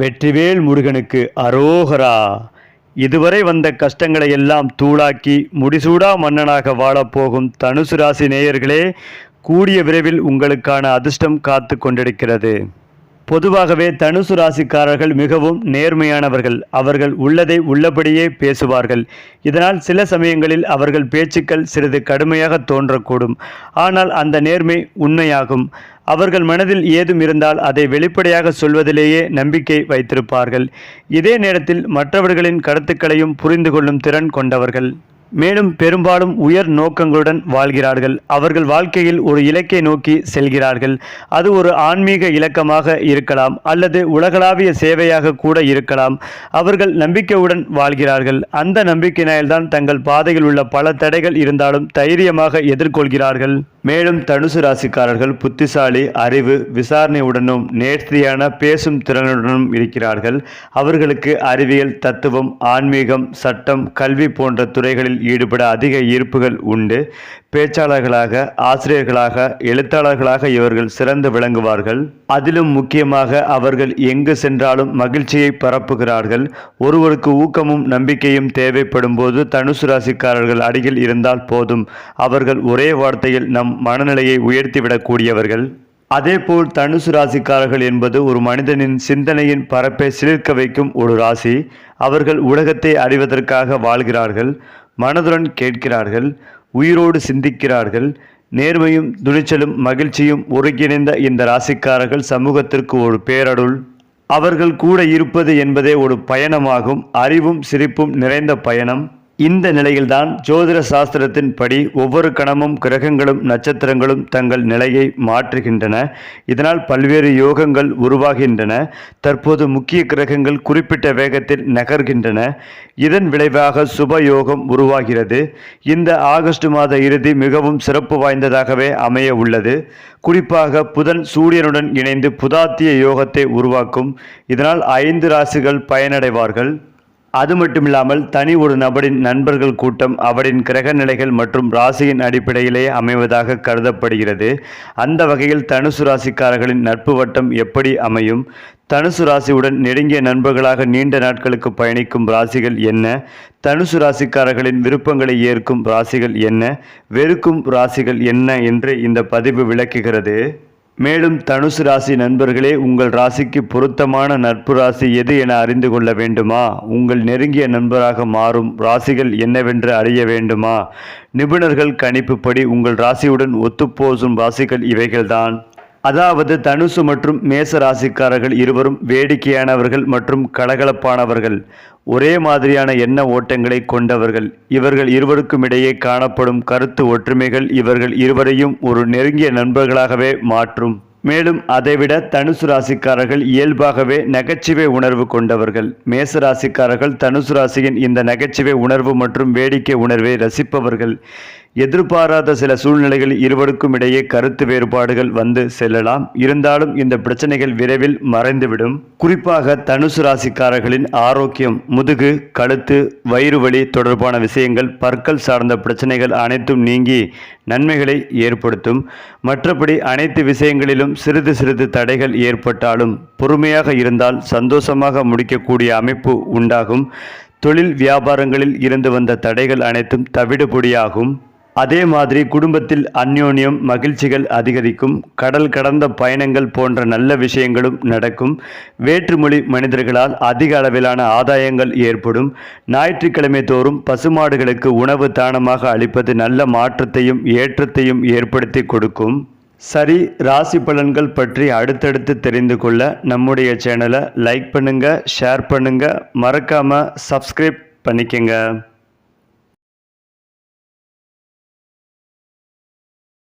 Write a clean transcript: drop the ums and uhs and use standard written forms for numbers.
வெற்றிவேல் முருகனுக்கு அரோகரா. இதுவரை வந்த கஷ்டங்களை எல்லாம் தூளாக்கி முடிசூடா மன்னனாக வாழப்போகும் தனுசு ராசி நேயர்களே, கூடிய விரைவில் உங்களுக்கான அதிர்ஷ்டம் காத்து கொண்டிருக்கிறது. பொதுவாகவே தனுசு ராசிக்காரர்கள் மிகவும் நேர்மையானவர்கள். அவர்கள் உள்ளதை உள்ளபடியே பேசுவார்கள். இதனால் சில சமயங்களில் அவர்கள் பேச்சுக்கள் சிறிது கடுமையாக தோன்றக்கூடும். ஆனால் அந்த நேர்மை உண்மையாகும். அவர்கள் மனதில் ஏதும் இருந்தால் அதை வெளிப்படையாக சொல்வதிலேயே நம்பிக்கை வைத்திருப்பார்கள். இதே நேரத்தில் மற்றவர்களின் கருத்துக்களையும் புரிந்து கொள்ளும் திறன் கொண்டவர்கள். மேலும் பெரும்பாலும் உயர் நோக்கங்களுடன் வாழ்கிறார்கள். அவர்கள் வாழ்க்கையில் ஒரு இலக்கை நோக்கி செல்கிறார்கள். அது ஒரு ஆன்மீக இலக்கமாக இருக்கலாம் அல்லது உலகளாவிய சேவையாக கூட இருக்கலாம். அவர்கள் நம்பிக்கையுடன் வாழ்கிறார்கள். அந்த நம்பிக்கையினால்தான் தங்கள் பாதையில் உள்ள பல தடைகள் இருந்தாலும் தைரியமாக எதிர்கொள்கிறார்கள். மேலும் தனுசு ராசிக்காரர்கள் புத்திசாலி, அறிவு, விசாரணையுடனும் நேர்த்தியான பேசும் திறனுடனும் இருக்கிறார்கள். அவர்களுக்கு அறிவியல், தத்துவம், ஆன்மீகம், சட்டம், கல்வி போன்ற துறைகளில் ஈடுபட அதிக ஈர்ப்புகள் உண்டு. பேச்சாளர்களாக, ஆசிரியர்களாக, எழுத்தாளர்களாக இவர்கள் சிறந்து விளங்குவார்கள். அதிலும் முக்கியமாக அவர்கள் எங்கு சென்றாலும் மகிழ்ச்சியை பரப்புகிறார்கள். ஒருவருக்கு ஊக்கமும் நம்பிக்கையும் தேவைப்படும் போது தனுசு ராசிக்காரர்கள் அருகில் இருந்தால் போதும். அவர்கள் ஒரே வார்த்தையில் நம் மனநிலையை உயர்த்திவிடக்கூடியவர்கள். அதேபோல் தனுசு ராசிக்காரர்கள் என்பது ஒரு மனிதனின் சிந்தனையின் பரப்பை சிலிர்க்க வைக்கும் ஒரு ராசி. அவர்கள் உலகத்தை அறிவதற்காக வாழ்கிறார்கள். மனதுடன் கேட்கிறார்கள். உயிரோடு சிந்திக்கிறார்கள். நேர்மையும் துணிச்சலும் மகிழ்ச்சியும் ஒருங்கிணைந்த இந்த ராசிக்காரர்கள் சமூகத்திற்கு ஒரு பேரருள். அவர்கள் கூட இருப்பது என்பதே ஒரு பயணமாகும். அறிவும் சிரிப்பும் நிறைந்த பயணம். இந்த நிலையில்தான் ஜோதிட சாஸ்திரத்தின் படி ஒவ்வொரு கணமும் கிரகங்களும் நட்சத்திரங்களும் தங்கள் நிலையை மாற்றுகின்றன. இதனால் பல்வேறு யோகங்கள் உருவாகின்றன. தற்போது முக்கிய கிரகங்கள் குறிப்பிட்ட வேகத்தில் நகர்கின்றன. இதன் விளைவாக சுப யோகம் உருவாகிறது. இந்த ஆகஸ்ட் மாத இறுதி மிகவும் சிறப்பு வாய்ந்ததாகவே அமைய உள்ளது. குறிப்பாக புதன் சூரியனுடன் இணைந்து புதாத்திய யோகத்தை உருவாக்கும். இதனால் 5 ராசிகள் பயனடைவார்கள். அது மட்டுமில்லாமல் தனி ஒரு நபரின் நண்பர்கள் கூட்டம் அவரின் கிரக நிலைகள் மற்றும் ராசியின் அடிப்படையிலே அமைவதாக கருதப்படுகிறது. அந்த வகையில் தனுசு ராசிக்காரர்களின் நட்பு வட்டம் எப்படி அமையும்? தனுசு ராசியுடன் நெருங்கிய நண்பர்களாக நீண்ட நாட்களுக்கு பயணிக்கும் ராசிகள் என்ன? தனுசு ராசிக்காரர்களின் விருப்பங்களை ஏற்கும் ராசிகள் என்ன? வெறுக்கும் ராசிகள் என்ன என்று இந்த பதிவு விளக்குகிறது. மேலும் தனுசு ராசி நண்பர்களே, உங்கள் ராசிக்கு பொருத்தமான நட்பு ராசி எது என அறிந்து கொள்ள வேண்டுமா? உங்கள் நெருங்கிய நண்பராக மாறும் ராசிகள் என்னவென்று அறிய வேண்டுமா? நிபுணர்கள் கணிப்புப்படி உங்கள் ராசியுடன் ஒத்துப்போசும் ராசிகள் இவைகள்தான். அதாவது தனுசு மற்றும் மேச ராசிக்காரர்கள் இருவரும் வேடிக்கையானவர்கள் மற்றும் கலகலப்பானவர்கள். ஒரே மாதிரியான எண்ண ஓட்டங்களை கொண்டவர்கள். இவர்கள் இருவருக்கும் இடையே காணப்படும் கருத்து ஒற்றுமைகள் இவர்கள் இருவரையும் ஒரு நெருங்கிய நண்பர்களாகவே மாற்றும். மேலும் அதைவிட தனுசு ராசிக்காரர்கள் இயல்பாகவே நகைச்சுவை உணர்வு கொண்டவர்கள். மேச ராசிக்காரர்கள் தனுசு ராசியின் இந்த நகைச்சுவை உணர்வு மற்றும் வேடிக்கை உணர்வை ரசிப்பவர்கள். எதிர்பாராத சில சூழ்நிலைகளில் இருவருக்கும் இடையே கருத்து வேறுபாடுகள் வந்து செல்லலாம். இருந்தாலும் இந்த பிரச்சனைகள் விரைவில் மறைந்துவிடும். குறிப்பாக தனுசு ராசிக்காரர்களின் ஆரோக்கியம், முதுகு, கழுத்து, வயிறு வலி தொடர்பான விஷயங்கள், பற்கள் சார்ந்த பிரச்சனைகள் அனைத்தும் நீங்கி நன்மைகளை ஏற்படுத்தும். மற்றபடி அனைத்து விஷயங்களிலும் சிறிது சிறிது தடைகள் ஏற்பட்டாலும் பொறுமையாக இருந்தால் சந்தோஷமாக முடிக்கக்கூடிய அமைப்பு உண்டாகும். தொழில் வியாபாரங்களில் இருந்து வந்த தடைகள் அனைத்தும் தவிடுபொடியாகும். அதே மாதிரி குடும்பத்தில் அந்யோன்யம், மகிழ்ச்சிகள் அதிகரிக்கும். கடல் கடந்த பயணங்கள் போன்ற நல்ல விஷயங்களும் நடக்கும். வேற்றுமொழி மனிதர்களால் அதிக அளவிலான ஆதாயங்கள் ஏற்படும். ஞாயிற்றுக்கிழமை தோறும் பசுமாடுகளுக்கு உணவு தானமாக அளிப்பது நல்ல மாற்றத்தையும் ஏற்றத்தையும் ஏற்படுத்தி கொடுக்கும். சரி, ராசி பலன்கள் பற்றி அடுத்தடுத்து தெரிந்து கொள்ள நம்முடைய சேனலை லைக் பண்ணுங்க, ஷேர் பண்ணுங்க, மறக்காம சப்ஸ்கிரைப் பண்ணிக்கங்க.